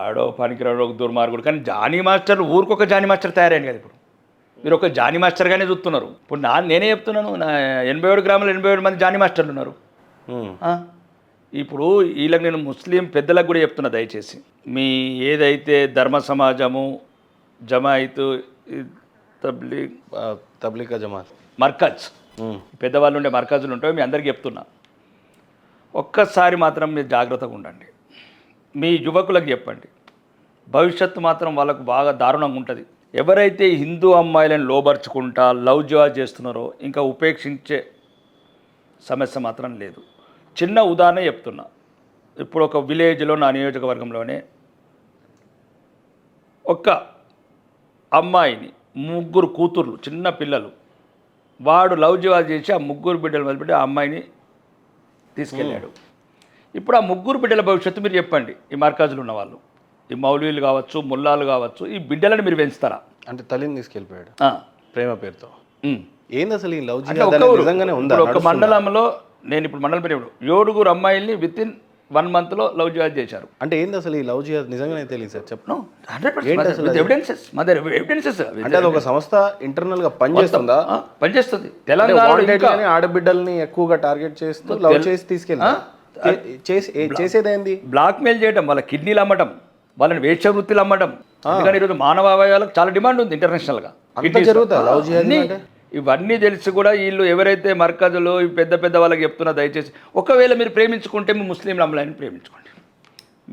ఆడో పనికిరాడో ఒక దుర్మార్గుడు. కానీ జానీ మాస్టర్ ఊరికొక జానీ మాస్టర్ తయారైంది కదా ఇప్పుడు. మీరు ఒక జానీ మాస్టర్గానే చూస్తున్నారు. ఇప్పుడు నేనే చెప్తున్నాను, నా 87 గ్రాములు 87 మంది జానీ మాస్టర్లు ఉన్నారు. ఇప్పుడు వీళ్ళకి నేను ముస్లిం పెద్దలకు కూడా చెప్తున్నా, దయచేసి మీ ఏదైతే ధర్మ సమాజము, జమాయితు, తబ్లీగా జమాత్, మర్కజ్, పెద్దవాళ్ళు ఉండే మర్కజులు ఉంటాయి, మీ అందరికీ చెప్తున్నా, ఒక్కసారి మాత్రం మీరు జాగ్రత్తగా ఉండండి. మీ యువకులకు చెప్పండి, భవిష్యత్తు మాత్రం వాళ్ళకు బాగా దారుణంగా ఉంటుంది. ఎవరైతే హిందూ అమ్మాయిలను లోబర్చుకుంటా లవ్ జిహాద్ చేస్తున్నారో ఇంకా ఉపేక్షించే సమస్య మాత్రం లేదు. చిన్న ఉదాహరణ చెప్తున్నా. ఇప్పుడు ఒక విలేజ్లో, నా నియోజకవర్గంలోనే ఒక అమ్మాయిని, 3 కూతుర్లు, చిన్న పిల్లలు, వాడు లవ్ జిహాద్ చేసి ఆ 3 బిడ్డలు మొదలుపెట్టి ఆ అమ్మాయిని తీసుకెళ్ళాడు. ఇప్పుడు ఆ 3 బిడ్డల భవిష్యత్తు మీరు చెప్పండి. ఈ మర్కజులు ఉన్న వాళ్ళు, ఈ మౌలీలు కావచ్చు, ముల్లాలు కావచ్చు, ఈ బిడ్డలను మీరు పెంచుతారా? అంటే తల్లిని తీసుకెళ్ళిపోయాడు ప్రేమ పేరుతో. ఏంది అసలు ఈ లవ్ జిహాద్ నిజంగానే ఉందా? ఒక మండలంలో, నేను ఇప్పుడు మండలం పేరు 7 అమ్మాయిల్ని వితిన్ 1 మంత్లో లవ్ జిహాద్ చేశారు. అంటే ఏంది అసలు ఈ లవ్ జిహాద్ నిజంగానే తెలియదు సార్, చెప్పను. 100% ఎవిడెన్సెస్, అంటే అది ఒక సంస్థ ఇంటర్నల్ గా పనిచేస్తుందా? పనిచేస్తుంది. తెలంగాణ ఆడబిడ్డల్ని ఎక్కువగా టార్గెట్ చేస్తూ లవ్ చేసి తీసుకెళ్ళి చేసేదేంది? బ్లాక్మెయిల్ చేయడం, వాళ్ళ కిడ్నీలు అమ్మటం, వాళ్ళని వేశ్య వృత్తులు అమ్మటం. ఎందుకంటే ఈరోజు మానవ అవయవాలకు చాలా డిమాండ్ ఉంది ఇంటర్నేషనల్గా. ఇవన్నీ తెలిసి కూడా వీళ్ళు ఎవరైతే మర్కజులు పెద్ద పెద్ద వాళ్ళకి చెప్తున్నా, దయచేసి ఒకవేళ మీరు ప్రేమించుకుంటే మీ ముస్లింల అమ్మాయిని ప్రేమించుకోండి.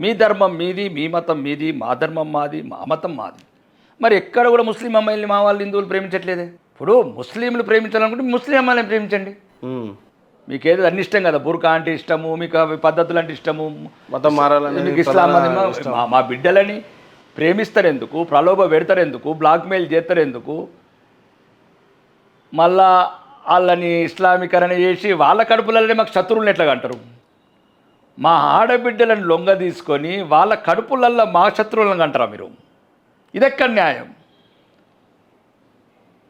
మీ ధర్మం మీది, మీ మతం మీది, మా ధర్మం మాది, మా మతం మాది. మరి ఎక్కడ కూడా ముస్లిం అమ్మాయిల్ని మా వాళ్ళు హిందువులు ప్రేమించట్లేదే. ఇప్పుడు ముస్లింలు ప్రేమించాలనుకుంటే ముస్లిం అమ్మాయిని ప్రేమించండి. మీకు ఏదో అన్ని ఇష్టం కదా, బుర్కా అంటే ఇష్టము, మీకు అవి పద్ధతులు అంటే ఇష్టము, మతం మారాలని, మీకు ఇస్లాం మా బిడ్డలని ప్రేమిస్తారు ఎందుకు, ప్రలోభ పెడతారు ఎందుకు, బ్లాక్మెయిల్ చేస్తారు ఎందుకు, మళ్ళా వాళ్ళని ఇస్లామీకరణ చేసి వాళ్ళ కడుపులనే మాకు శత్రువులను ఎట్లాగా అంటారు. మా ఆడబిడ్డలను లొంగ తీసుకొని వాళ్ళ కడుపులల్లో మా శత్రువులను అంటారా మీరు? ఇదెక్కడ న్యాయం?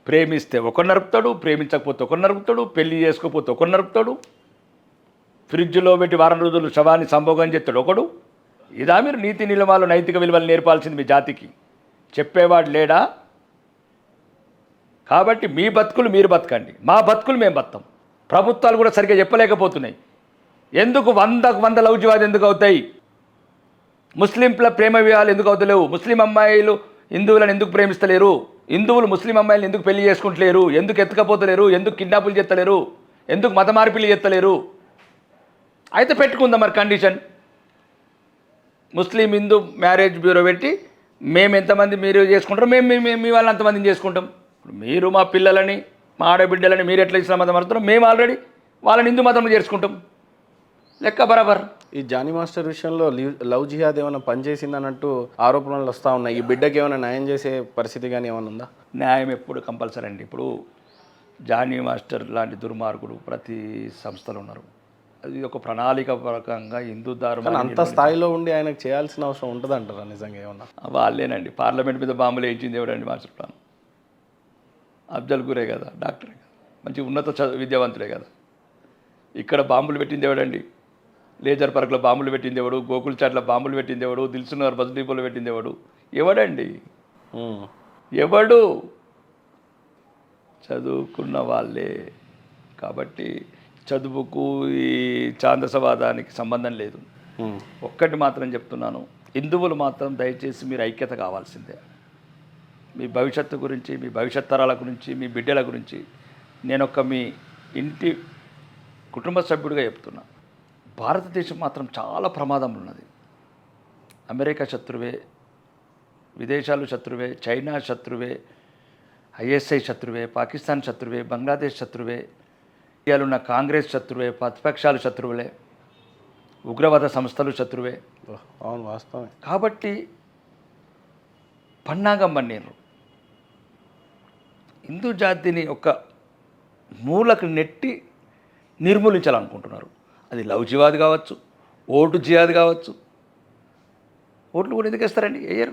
ప్రేమిస్తే ఒకరు నరుపుతాడు, ప్రేమించకపోతే ఒకరు నరుపుతాడు, పెళ్లి చేసుకోకపోతే ఒకరు నరుపుతాడు, ఫ్రిడ్జ్లో పెట్టి వారం రోజులు శవాన్ని సంభోగం చేస్తాడు ఒకడు. ఇదా మీరు నీతి నియమాలు, నైతిక విలువలు నేర్పాల్సింది మీ జాతికి? చెప్పేవాడు లేడా? కాబట్టి మీ బతుకులు మీరు బతకండి, మా బతుకులు మేము బతాం. ప్రభుత్వాలు కూడా సరిగ్గా చెప్పలేకపోతున్నాయి. ఎందుకు 100 లవ్ జిహాద్ ఎందుకు అవుతాయి? ముస్లింల ప్రేమ వివాహాలు ఎందుకు అవుతలేవు? ముస్లిం అమ్మాయిలు హిందువులను ఎందుకు ప్రేమిస్తలేరు? హిందువులు ముస్లిం అమ్మాయిలను ఎందుకు పెళ్లి చేసుకుంటలేరు? ఎందుకు ఎత్తుకపోతలేరు? ఎందుకు కిడ్నాపులు చేస్తలేరు? ఎందుకు మత మార్పిడి చేస్తలేరు? అయితే పెట్టుకుందాం మరి కండిషన్, ముస్లిం హిందూ మ్యారేజ్ బ్యూరో పెట్టి మేము ఎంతమంది మీరు చేసుకుంటారో మేము మీ వాళ్ళని అంతమందిని చేసుకుంటాం. మీరు మా పిల్లలని, మా ఆడబిడ్డలని మీరు ఎట్లా ఇస్లాం మతం మారుతారో మేము ఆల్రెడీ వాళ్ళని హిందూ మతంలో చేర్చుకుంటాం. లెక్క బరాబర్. ఈ జానీ మాస్టర్ విషయంలో లవ్ జిహాద్ ఏమైనా పనిచేసింది అన్నట్టు ఆరోపణలు వస్తూ ఉన్నాయి. ఈ బిడ్డకి ఏమైనా న్యాయం చేసే పరిస్థితి కానీ ఏమైనా ఉందా? న్యాయం ఎప్పుడు కంపల్సరీ అండి. ఇప్పుడు జానీ మాస్టర్ లాంటి దుర్మార్గుడు ప్రతి సంస్థలో ఉన్నారు. అది ఒక ప్రణాళికాపరకంగా హిందూ ధర్మం అంత స్థాయిలో ఉండి ఆయనకు చేయాల్సిన అవసరం ఉంటుంది అంటారా నిజంగా ఏమన్నా? వాళ్ళేనండి. పార్లమెంట్ మీద బాంబులు వేయించింది ఎవడండి? మాస్టర్ ప్లాన్ అఫ్జల్ గురే కదా, డాక్టరే కదా, మంచి ఉన్నత విద్యావంతులే కదా. ఇక్కడ బాంబులు పెట్టింది ఎవడండి? లేజర్ పార్క్లో బాంబులు పెట్టింది ఎవడు? గోకుల్ చాట్లో బాంబులు పెట్టింది ఎవడు? దిల్సుఖ్నగర్ బస్ డిపోలో పెట్టింది ఎవడు? ఎవడండి? ఎవడు? చదువుకున్న వాళ్ళే. కాబట్టి చదువుకు ఈ ఛాందసవాదానికి సంబంధం లేదు. ఒక్కటి మాత్రం చెప్తున్నాను, హిందువులు మాత్రం దయచేసి మీరు ఐక్యత కావాల్సిందే. మీ భవిష్యత్తు గురించి, మీ భవిష్యత్ తరాల గురించి, మీ బిడ్డల గురించి నేను మీ ఇంటి కుటుంబ సభ్యుడిగా చెప్తున్నా. భారతదేశం మాత్రం చాలా ప్రమాదంలో ఉన్నది. అమెరికా శత్రువే, విదేశాలు శత్రువే, చైనా శత్రువే, ఐఎస్ఐ శత్రువే, పాకిస్తాన్ శత్రువే, బంగ్లాదేశ్ శత్రువే, ఇండియాలో ఉన్న కాంగ్రెస్ శత్రువే, ప్రతిపక్షాలు శత్రువులే, ఉగ్రవాద సంస్థలు శత్రువే. అవును, వాస్తవమే. కాబట్టి పన్నాగం పన్నీరు హిందూ జాతిని ఒక మూలకు నెట్టి నిర్మూలించాలనుకుంటున్నారు. అది లవ్ జిహాద్ కావచ్చు, ఓటు జిహాద్ కావచ్చు. ఓట్లు కూడా ఎందుకు వేస్తారండి? వేయరు.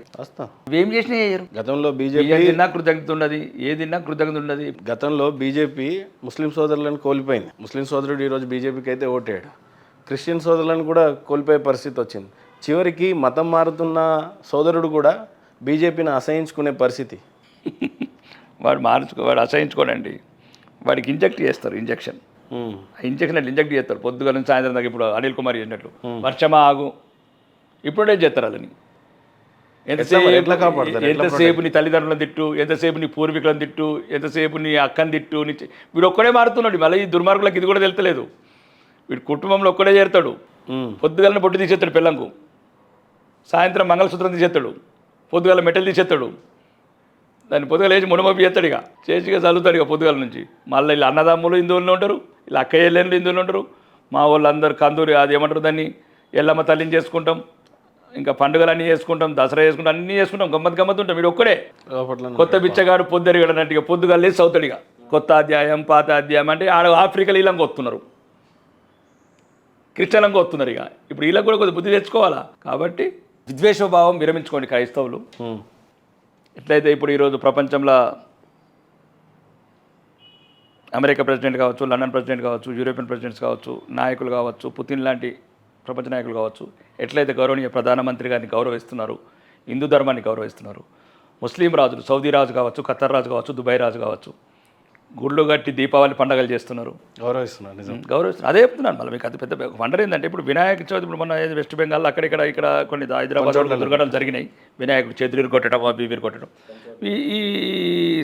ఏం చేసినా వేయరు. గతంలో బీజేపీ ఏదిన్నా కృతజ్ఞత ఉండదు, ఏదిన్నా కృతజ్ఞత ఉండదు. గతంలో బీజేపీ ముస్లిం సోదరులను కోల్పోయింది. ముస్లిం సోదరుడు ఈరోజు బీజేపీకి అయితే ఓటేయడు. క్రిస్టియన్ సోదరులను కూడా కోల్పోయే పరిస్థితి వచ్చింది. చివరికి మతం మారుతున్న సోదరుడు కూడా బీజేపీని అసహించుకునే పరిస్థితి. వాడు అసహించుకోడండి. వాడికి ఇంజెక్ట్ చేస్తారు ఇంజెక్షన్. ఆ ఇంజెక్షన్ అట్లా ఇంజెక్ట్ చేస్తారు పొద్దుగా నుంచి సాయంత్రం దాకా. ఇప్పుడు అనిల్ కుమార్ చేసినట్లు వర్షమా ఆగు ఇప్పుడే చేస్తారు వాళ్ళని. ఎట్లా కాపాడతారు? ఎంతసేపు నీ తల్లిదండ్రులను తిట్టు, ఎంతసేపు నీ పూర్వీకులను తిట్టు, ఎంతసేపు నీ అక్కని తిట్టు. వీడు ఒక్కడే మారుతున్నాడు. మళ్ళీ ఈ దుర్మార్గులకు ఇది కూడా తెలుస్తలేదు. వీడు కుటుంబంలో ఒక్కడే చేరుతాడు. పొద్దుగాలను బొట్టు తీసేస్తాడు పిల్లంకు, సాయంత్రం మంగళసూత్రం తీసేస్తాడు, పొద్దుగాల మెటల్ తీసేస్తాడు, దాన్ని పొద్దుగా లేచి మునమొప్పి చేస్తాడు. ఇక చేసిగా చల్లుతాడు ఇక పొద్దుగాల నుంచి. మళ్ళీ వీళ్ళు అన్నదమ్ములు హిందువులు ఉంటారు, వీళ్ళు అక్క చెల్లెళ్ళు హిందువులు ఉంటారు. మా వాళ్ళందరూ కందూరి అది ఏమంటారు దాన్ని ఎల్లమ్మ తల్లిని చేసుకుంటాం, ఇంకా పండుగలు అన్నీ చేసుకుంటాం, దసరా చేసుకుంటాం, అన్నీ చేసుకుంటాం, గమ్మత్ ఉంటాం. వీడు ఒక్కడే కొత్త బిచ్చగాడు పొద్దురిగడన్నట్టుగా పొద్దుగా లేచి అవుతాడు. ఇక కొత్త అధ్యాయం పాత అధ్యాయం అంటే ఆడ ఆఫ్రికాలో వీళ్ళంగా వస్తున్నారు, క్రిస్టియన్లంగా వస్తున్నారు. ఇక ఇప్పుడు వీళ్ళకి కూడా కొద్దిగా బుద్ధి తెచ్చుకోవాలా. కాబట్టి విద్వేషభావం విరమించుకోండి క్రైస్తవులు. ఎట్లయితే ఇప్పుడు ఈరోజు ప్రపంచంలో అమెరికా ప్రెసిడెంట్ కావచ్చు, లండన్ ప్రెసిడెంట్ కావచ్చు, యూరోపియన్ ప్రెసిడెంట్స్ కావచ్చు, నాయకులు కావచ్చు, పుతిన్ లాంటి ప్రపంచ నాయకులు కావచ్చు, ఎట్లయితే గౌరవనీయ ప్రధానమంత్రి గారిని గౌరవిస్తున్నారు, హిందూ ధర్మాన్ని గౌరవిస్తున్నారు, ముస్లిం రాజులు సౌదీ రాజు కావచ్చు, ఖత్తర్ రాజు కావచ్చు, దుబాయ్ రాజు కావచ్చు, గుళ్ళు కట్టి దీపావళి పండుగలు చేస్తున్నారు, గౌరవిస్తున్నారు. నిజం గౌరవిస్తున్నారు. అదే చెప్తున్నాను. మళ్ళీ మీకు అది పెద్ద వండర్ ఏంటంటే ఇప్పుడు వినాయక చవితి ఇప్పుడు మన వెస్ట్ బెంగాల్ ఇక్కడ కొన్ని హైదరాబాద్ దుర్ఘటనలు జరిగినాయి. వినాయకుడు చేతులు కొట్టడం, బీబీరు కొట్టడం, ఈ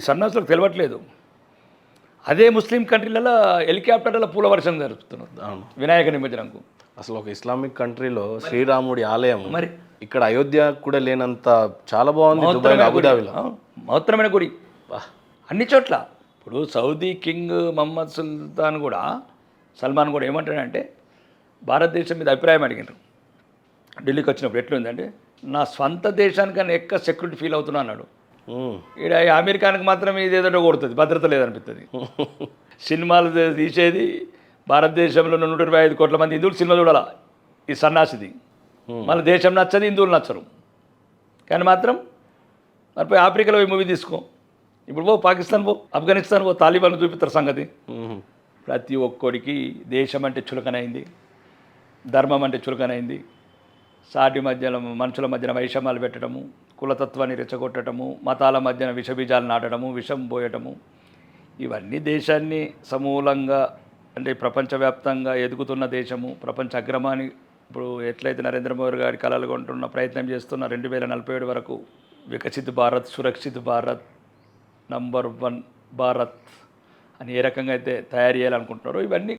సన్నాసులకు తెలియట్లేదు. అదే ముస్లిం కంట్రీలలో హెలికాప్టర్లలో పూల వర్షం జరుపుతున్నారు వినాయక నిమజ్జనంకు. అసలు ఒక ఇస్లామిక్ కంట్రీలో శ్రీరాముడి ఆలయం మరి ఇక్కడ అయోధ్య కూడా లేనంత చాలా బాగుంది. దుబాయ్ అబుదాబిలో మహత్తరమైన గుడి అన్ని చోట్ల. ఇప్పుడు సౌదీ కింగ్ మహమ్మద్ సల్మాన్ కూడా ఏమంటాడంటే భారతదేశం మీద అభిప్రాయం అడిగినారు ఢిల్లీకి వచ్చినప్పుడు. ఎట్లుందంటే నా స్వంత దేశానికన్నా ఎక్కువ సెక్యూరిటీ ఫీల్ అవుతున్నా అన్నాడు. ఇక్కడ అమెరికానికి మాత్రం ఇది ఏదో కొడుతుంది, భద్రత లేదనిపిస్తుంది. సినిమాలు తీసేది భారతదేశంలో 125 కోట్ల మంది హిందువులు సినిమా చూడాలా, ఈ సన్నాసిది. మన దేశం నచ్చదు, హిందువులు నచ్చరు. కానీ మాత్రం మరి ఆఫ్రికాలో పోయి మూవీ తీసుకో, ఇప్పుడు పాకిస్తాన్ ఆఫ్ఘనిస్తాన్ తాలిబాన్ చూపిస్తారు సంగతి. ప్రతి ఒక్కడికి దేశం అంటే చులకనైంది, ధర్మం అంటే చులకనైంది. సాటి మధ్యలో మనుషుల మధ్యన వైషమ్యాలు పెట్టడము, కులతత్వాన్ని రెచ్చగొట్టడము, మతాల మధ్యన విషబీజాలు నాటడము, విషం పోయటము, ఇవన్నీ దేశాన్ని సమూలంగా అంటే ప్రపంచవ్యాప్తంగా ఎదుగుతున్న దేశము, ప్రపంచ అగ్రమాన్ని ఇప్పుడు ఎట్లయితే నరేంద్ర మోదీ గారి కలలు కొంటున్న ప్రయత్నం చేస్తున్న 2047 వరకు వికసిత్ భారత్, సురక్షిత్ భారత్, నంబర్ 1 భారత్ అని ఏ రకంగా అయితే తయారు చేయాలనుకుంటున్నారో ఇవన్నీ